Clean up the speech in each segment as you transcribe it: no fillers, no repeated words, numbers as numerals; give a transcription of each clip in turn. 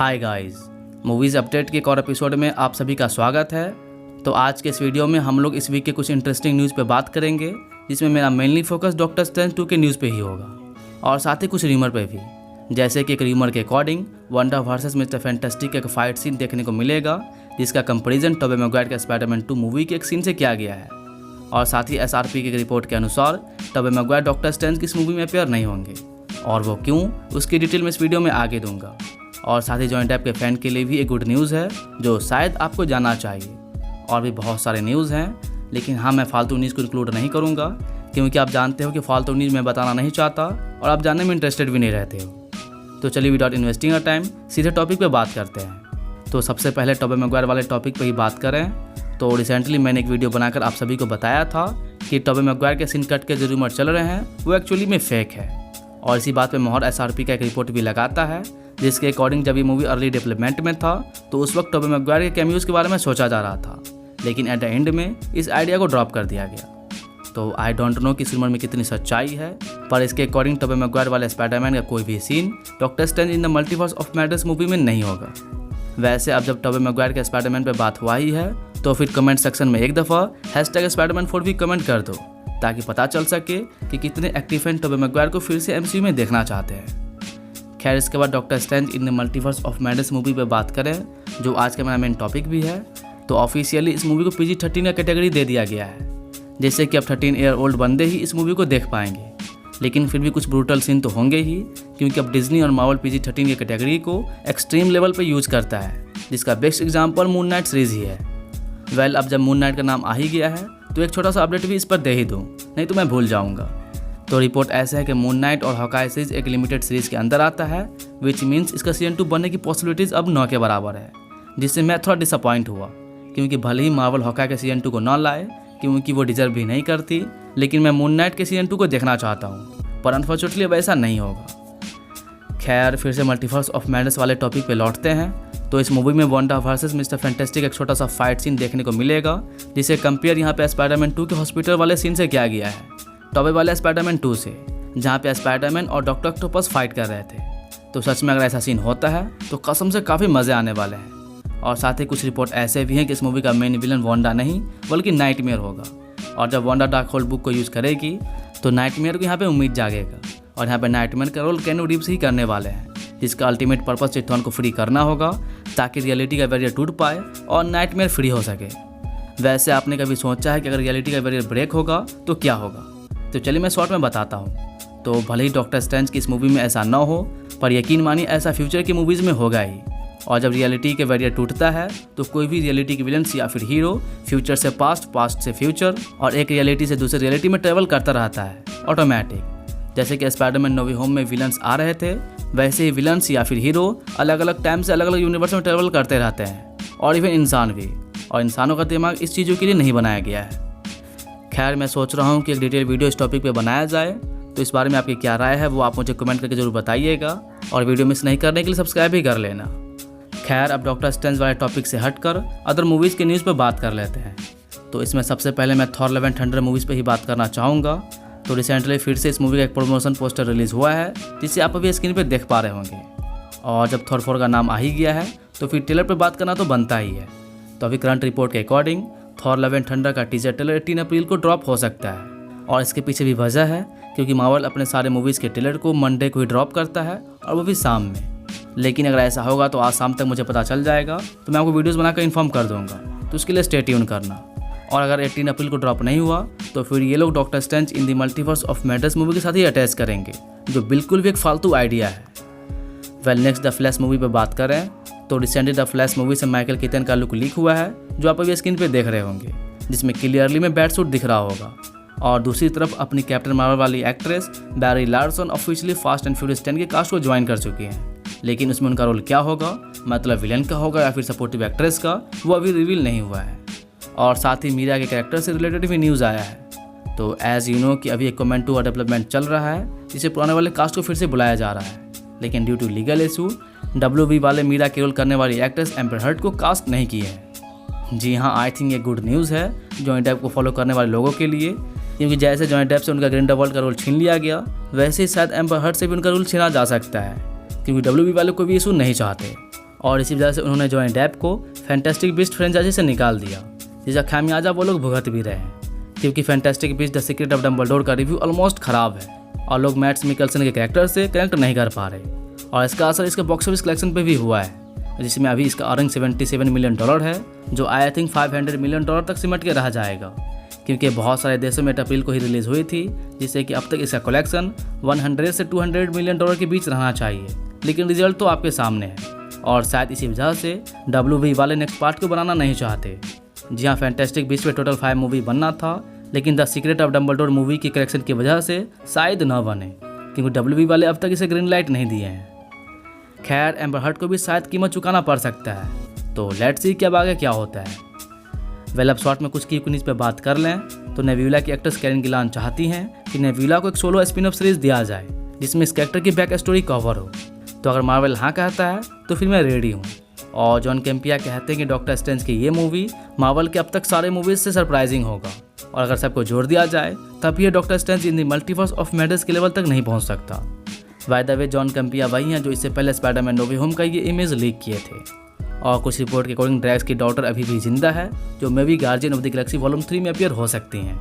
Hi guys, movies update के एक और एपिसोड में आप सभी का स्वागत है। तो आज के इस वीडियो में हम लोग इस वीक के कुछ इंटरेस्टिंग न्यूज़ पे बात करेंगे, जिसमें मेरा मेनली फोकस डॉक्टर स्ट्रेंज 2 के न्यूज़ पे ही होगा और साथ ही कुछ र्यूमर पे भी। जैसे कि एक र्यूमर के अकॉर्डिंग वंडा वर्सेस मिस्टर फैंटास्टिक का एक फाइट सीन देखने को मिलेगा, जिसका कंपेरिजन टोबी मैguire के स्पाइडरमैन 2 मूवी के एक सीन से किया गया है। और साथ ही SRP की एक रिपोर्ट के अनुसार टोबी मैguire डॉक्टर स्ट्रेंज की इस मूवी में अपेयर नहीं होंगे, और वो क्यों, उसकी डिटेल मैं इस वीडियो में आगे दूंगा। और साथ ही जॉइंट ऐप के फ़ैन के लिए भी एक गुड न्यूज़ है जो शायद आपको जानना चाहिए। और भी बहुत सारे न्यूज़ हैं, लेकिन हाँ, मैं फालतू न्यूज़ को इंक्लूड नहीं करूँगा, क्योंकि आप जानते हो कि फालतू न्यूज़ मैं बताना नहीं चाहता और आप जानने में इंटरेस्टेड भी नहीं रहते हो। तो चलिए विदाउट इन्वेस्टिंग अ टाइम सीधे टॉपिक पे बात करते हैं। तो सबसे पहले टोबी मैguire वाले टॉपिक पे ही बात करें तो रिसेंटली मैंने एक वीडियो बनाकर आप सभी को बताया था कि टोबी मैguire के सीन कट के जो रूमर चल रहे हैं वो एक्चुअली में फेक है। और इसी बात पे मोहर SRP का एक रिपोर्ट भी लगाता है, जिसके अकॉर्डिंग जब ये मूवी अर्ली डेवलपमेंट में था तो उस वक्त टोबी मैguire के कैमियोज के बारे में सोचा जा रहा था, लेकिन एट द एंड में इस आइडिया को ड्रॉप कर दिया गया। तो आई डोंट नो कि इस रूमर में कितनी सच्चाई है, पर इसके अकॉर्डिंग टोबी मैguire वाले स्पाइडरमैन का कोई भी scene Doctor Strange in the Multiverse of Madness movie में नहीं होगा। वैसे अब जब टोबी मैguire के स्पाइडरमैन पे बात हुआ ही है, तो फिर कमेंट सेक्शन में एक दफ़ा #Spiderman4 भी कमेंट कर दो, ताकि पता चल सके कि कितने एक्टिव फैन टोबी मैguire को फिर से MCU में देखना चाहते हैं। खैर, इसके बाद doctor Strange in the Multiverse of Madness movie पे बात करें, जो आज का मेरा मेन टॉपिक भी है, तो ऑफिशियली इस मूवी को PG-13 का कैटेगरी दे दिया गया है, जैसे कि अब 13 ईयर ओल्ड बंदे ही इस मूवी को देख पाएंगे। लेकिन फिर भी कुछ ब्रूटल सीन तो होंगे ही, क्योंकि अब डिज्नी और मार्वल PG-13 की कैटेगरी को एक्सट्रीम लेवल पर यूज करता है, जिसका best example moon night series ही है। वेल, अब जब मून नाइट का नाम आ ही गया है तो एक छोटा सा अपडेट भी इस पर दे ही दूँ, नहीं तो मैं भूल जाऊँगा। तो रिपोर्ट ऐसा है कि मून नाइट और हॉकाई सीरीज एक लिमिटेड सीरीज के अंदर आता है, विच मीन्स इसका सीजन 2 बनने की पॉसिबिलिटीज़ अब 9 के बराबर है, जिससे मैं थोड़ा डिसअपॉइंट हुआ, क्योंकि भले ही मार्वल हॉकाई के सीजन 2 को न लाए, क्योंकि वो डिजर्व भी नहीं करती, लेकिन मैं मून नाइट के सीजन 2 को देखना चाहता हूँ, पर अनफॉर्चुनेटली अब ऐसा नहीं होगा। खैर, फिर से मल्टीवर्स ऑफ मैडनेस वाले टॉपिक पे लौटते हैं। तो इस मूवी में वंडा वर्सेस मिस्टर फैंटास्टिक एक छोटा सा फाइट सीन देखने को मिलेगा, जिसे कंपेयर यहाँ पे स्पाइडरमैन 2 के हॉस्पिटल वाले सीन से किया गया है, टोबी वाले स्पाइडरमैन 2 से, जहाँ पे स्पाइडरमैन और डॉक्टर ऑक्टोपस फाइट कर रहे थे। तो सच में अगर ऐसा सीन होता है तो कसम से काफ़ी मज़े आने वाले हैं। और साथ ही कुछ रिपोर्ट ऐसे भी हैं कि इस मूवी का मेन विलन वांडा नहीं बल्कि नाइटमेयर होगा, और जब वांडा डार्कहोल्ड बुक को यूज़ करेगी तो नाइटमेयर को यहाँ पे उम्मीद जागेगा, और यहाँ पे नाइटमेयर का रोल केनू रीव्स ही करने वाले हैं, जिसका अल्टीमेट पर्पस चिथॉन को फ्री करना होगा, ताकि रियलिटी का बैरियर टूट पाए और नाइटमेयर फ्री हो सके। वैसे आपने कभी सोचा है कि अगर रियलिटी का बैरियर ब्रेक होगा तो क्या होगा? तो चलिए मैं शॉर्ट में बताता हूँ। तो भले ही डॉक्टर स्ट्रेंज की इस मूवी में ऐसा ना हो, पर यकीन मानिए ऐसा फ्यूचर की मूवीज़ में होगा ही। और जब रियलिटी के बैरियर टूटता है तो कोई भी रियलिटी के विलन या फिर हीरो फ्यूचर से पास्ट, पास्ट से फ्यूचर और एक रियलिटी से दूसरी रियलिटी में ट्रेवल करता रहता है ऑटोमेटिक। जैसे कि स्पाइडरमैन नो वे होम में विलन्स आ रहे थे, वैसे ही विलन्स या फिर हीरो अलग अलग टाइम से अलग अलग यूनिवर्स में ट्रेवल करते रहते हैं, और इवन इंसान भी। और इंसानों का दिमाग इस चीज़ों के लिए नहीं बनाया गया है। खैर, मैं सोच रहा हूँ कि एक डिटेल वीडियो इस टॉपिक पे बनाया जाए, तो इस बारे में आपकी क्या राय है वो आप मुझे कमेंट करके जरूर बताइएगा, और वीडियो मिस नहीं करने के लिए सब्सक्राइब भी कर लेना। खैर, अब डॉक्टर स्ट्रेंज वाले टॉपिक से हटकर अदर मूवीज़ के न्यूज़ पर बात कर लेते हैं। तो इसमें सबसे पहले मैं Thor love and thunder movies पर ही बात करना चाहूँगा। तो रिसेंटली फिर से इस मूवी का एक प्रमोशन पोस्टर रिलीज़ हुआ है, जिसे आप अभी स्क्रीन पर देख पा रहे होंगे। और जब थॉर 4 का नाम आ ही गया है तो फिर ट्रेलर पर बात करना तो बनता ही है। तो अभी करंट रिपोर्ट के according Thor love and thunder का टीजर ट्रेलर 18 अप्रैल को ड्रॉप हो सकता है, और इसके पीछे भी वजह है क्योंकि मार्वल अपने सारे मूवीज़ के ट्रेलर को मंडे को ही ड्रॉप करता है, और वो भी शाम में। लेकिन अगर ऐसा होगा तो आज शाम तक मुझे पता चल जाएगा, तो मैं आपको वीडियोस बनाकर इन्फॉर्म कर दूंगा, तो उसके लिए स्टे ट्यून करना। और अगर 18 अप्रैल को ड्रॉप नहीं हुआ तो फिर ये लोग doctor Strange in the Multiverse of Madness movie के साथ ही अटैच करेंगे, जो बिल्कुल भी एक फालतू आइडिया है। Well, next the flash movie पर बात करें तो रिसेंटली द फ्लैश मूवी से माइकल कीटन का लुक लीक हुआ है, जो आप अभी स्क्रीन पे देख रहे होंगे, जिसमें क्लियरली में बैट सूट दिख रहा होगा। और दूसरी तरफ अपनी कैप्टन मार्वल वाली actress Brie Larson officially Fast and Furious 10 के कास्ट को ज्वाइन कर चुकी हैं, लेकिन उसमें उनका रोल क्या होगा, मतलब विलन का होगा या फिर सपोर्टिव एक्ट्रेस का, वो अभी रिवील नहीं हुआ है। और साथ ही मीरा के कैरेक्टर से रिलेटेड भी न्यूज़ आया है। तो एज यू नो कि अभी एक कमेंट 2 डेवलपमेंट चल रहा है, जिसे पुराने वाले कास्ट को फिर से बुलाया जा रहा है, लेकिन due to legal issue WB वाले मीरा के रोल करने वाली एक्ट्रेस एम्बर हर्ट को कास्ट नहीं किए हैं। जी हाँ, आई थिंक ये गुड न्यूज़ है जॉनी डेप को फॉलो करने वाले लोगों के लिए, क्योंकि जैसे जॉनी डेप से उनका ग्रिंडेलवाल्ड का रोल छीन लिया गया, वैसे ही शायद एम्बर हर्ट से भी उनका रोल छीना जा सकता है, क्योंकि WB वाले कोई भी इशू नहीं चाहते। और इसी वजह से उन्होंने जॉनी डेप को फैंटास्टिक बीस्ट फ्रेंचाइजी से निकाल दिया, जिसका खामियाजा वो लोग भुगत भी रहे हैं, क्योंकि fantastic beast the secret of Dumbledore का रिव्यू ऑलमोस्ट ख़राब है और लोग मैट्स मिकल्सन के कैरेक्टर से कनेक्ट नहीं कर पा रहे। और इसका असर इसके बॉक्स ऑफिस कलेक्शन पे भी हुआ है, जिसमें अभी इसका अर्निंग $77 मिलियन है, जो आई थिंक $500 मिलियन तक सिमट के रह जाएगा, क्योंकि बहुत सारे देशों में अप्रैल को ही रिलीज़ हुई थी, जिससे कि अब तक इसका कलेक्शन 100 से $200 मिलियन के बीच रहना चाहिए। लेकिन रिजल्ट तो आपके सामने है और शायद इसी वजह से WB वाले नेक्स्ट पार्ट को बनाना नहीं चाहते। जी हाँ, फैंटास्टिक बीस्ट पे टोटल 5 मूवी बनना था, लेकिन the secret of Dumbledore movie की कलेक्शन की वजह से शायद न बने, क्योंकि WB वाले अब तक इसे ग्रीन लाइट नहीं दिए हैं। खैर, एम्बर हर्ड को भी शायद कीमत चुकाना पड़ सकता है, तो लेट्स सी कि अब आगे क्या होता है। वेल, अब शॉर्ट में कुछ की न्यूज़ पे बात कर लें तो नेब्यूला की एक्ट्रेस कैरन गिलान चाहती हैं कि नेब्यूला को एक सोलो स्पिन ऑफ सीरीज दिया जाए, जिसमें इस कैरेक्टर की बैक स्टोरी कवर हो। तो अगर मार्वल हाँ कहता है तो फिर मैं रेडी हूँ। और जॉन कैम्पिया कहते हैं कि डॉक्टर स्ट्रेंज की ये मूवी मार्वल के अब तक सारे मूवीज से सरप्राइजिंग होगा, और अगर सबको जोड़ दिया जाए तब ये doctor Strange in the Multiverse of madness के लेवल तक नहीं पहुँच सकता। बाय द वे, जॉन कैम्पिया वही हैं जो इससे पहले स्पाइडरमैन नो वे होम का ये इमेज लीक किए थे। और कुछ रिपोर्ट के अकॉर्डिंग ड्रैक्स की डॉटर अभी भी जिंदा है, जो may be guardian of the Galaxy volume 3 में अपीयर हो सकती हैं।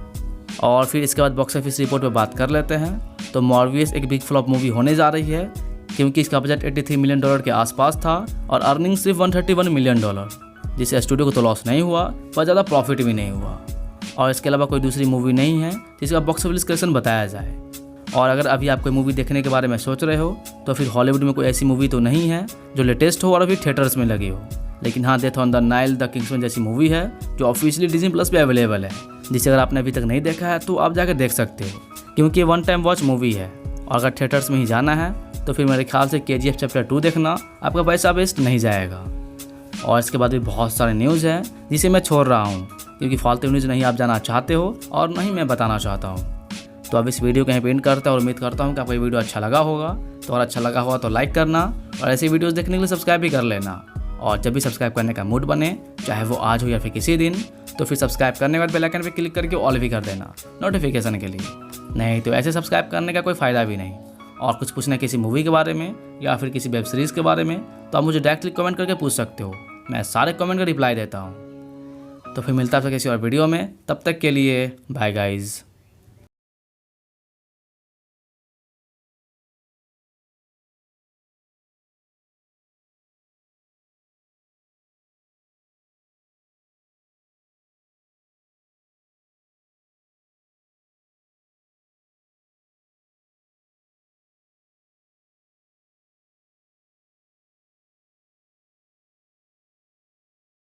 और फिर इसके बाद बॉक्स ऑफिस रिपोर्ट पर बात कर लेते हैं। तो मॉर्बियस एक बिग फ्लॉप मूवी होने जा रही है, क्योंकि इसका बजट $83 मिलियन के आसपास था और अर्निंग सिर्फ $131 मिलियन, जिससे स्टूडियो को तो लॉस नहीं हुआ पर ज़्यादा प्रॉफिट भी नहीं हुआ। और इसके अलावा कोई दूसरी मूवी नहीं है जिसका बॉक्स ऑफिस कलेक्शन बताया जाए। और अगर अभी आप कोई मूवी देखने के बारे में सोच रहे हो तो फिर हॉलीवुड में कोई ऐसी मूवी तो नहीं है जो लेटेस्ट हो और अभी थिएटर्स में लगी हो। लेकिन हाँ, death on the Nile the Kingsman जैसी मूवी है जो ऑफिशियली डिज्नी प्लस पे अवेलेबल है, जिसे अगर आपने अभी तक नहीं देखा है तो आप जाकर देख सकते हो, क्योंकि ये वन टाइम वॉच मूवी है। और अगर थिएटर्स में ही जाना है तो फिर मेरे ख्याल से KGF चैप्टर 2 देखना, आपका पैसा वेस्ट नहीं जाएगा। और इसके बाद भी बहुत सारे न्यूज़ हैं जिसे मैं छोड़ रहा हूँ, क्योंकि फालतू न्यूज़ नहीं आप जाना चाहते हो और नहीं मैं बताना चाहता हूँ। तो अब इस वीडियो को यहीं पे एंड करता हूँ और उम्मीद करता हूँ कि आपको ये वीडियो अच्छा लगा होगा। तो अगर अच्छा लगा होगा तो लाइक करना और ऐसी वीडियोस देखने के लिए सब्सक्राइब भी कर लेना। और जब भी सब्सक्राइब करने का मूड बने, चाहे वो आज हो या फिर किसी दिन, तो फिर सब्सक्राइब करने के बाद बेल आइकन पे क्लिक करके ऑल भी कर देना नोटिफिकेशन के लिए। नहीं तो ऐसे सब्सक्राइब करने का कोई फ़ायदा भी नहीं। और कुछ पूछना किसी मूवी के बारे में या फिर किसी वेब सीरीज़ के बारे में तो आप मुझे डायरेक्टली कमेंट करके पूछ सकते हो, मैं सारे कमेंट का रिप्लाई देता हूँ। तो फिर मिलता है किसी और वीडियो में, तब तक के लिए बाय गाइज़।